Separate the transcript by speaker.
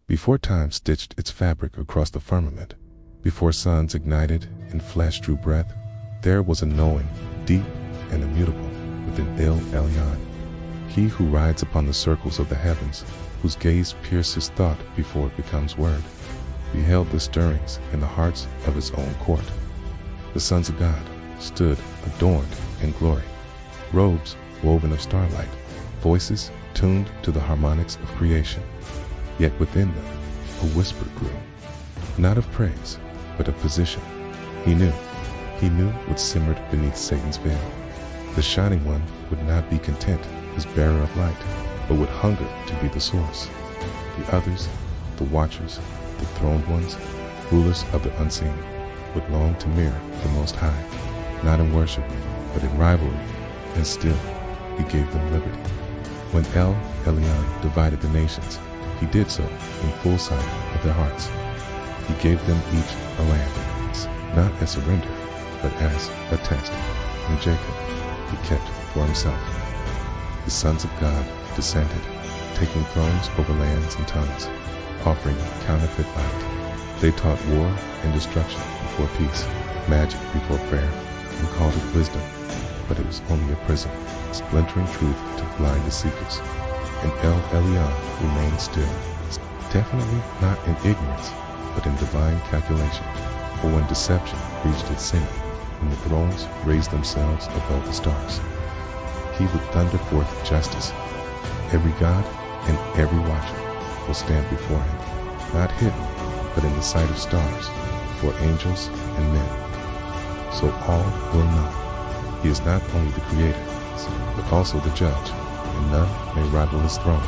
Speaker 1: Before time stitched its fabric across the firmament, before suns ignited and flesh drew breath, there was a knowing, deep and immutable, within El Elyon. He who rides upon the circles of the heavens, whose gaze pierces thought before it becomes word, beheld the stirrings in the hearts of his own court. The sons of God stood adorned in glory, robes woven of starlight, voices tuned to the harmonics of creation. Yet within them a whisper grew, not of praise, but of position. He knew what simmered beneath Satan's veil. The Shining One would not be content as bearer of light, but would hunger to be the source. The others, the watchers, the throned ones, rulers of the unseen, would long to mirror the Most High, not in worship, but in rivalry, and still he gave them liberty. When El Elyon divided the nations, he did so in full sight of their hearts. He gave them each a land, not as surrender, but as a test, and Jacob he kept for himself. The sons of God descended, taking thrones over lands and tongues, offering counterfeit light. They taught war and destruction before peace, magic before prayer, and called it wisdom, but it was only a prism, splintering truth to blind the seekers. And El Elyon remained still, definitely not in ignorance, but in divine calculation. For when deception reached its zenith, when the thrones raised themselves above the stars, he would thunder forth justice. Every god and every watcher will stand before him, not hidden, but in the sight of stars, before angels and men. So all will know he is not only the creator, but also the judge, and none may rival his throne.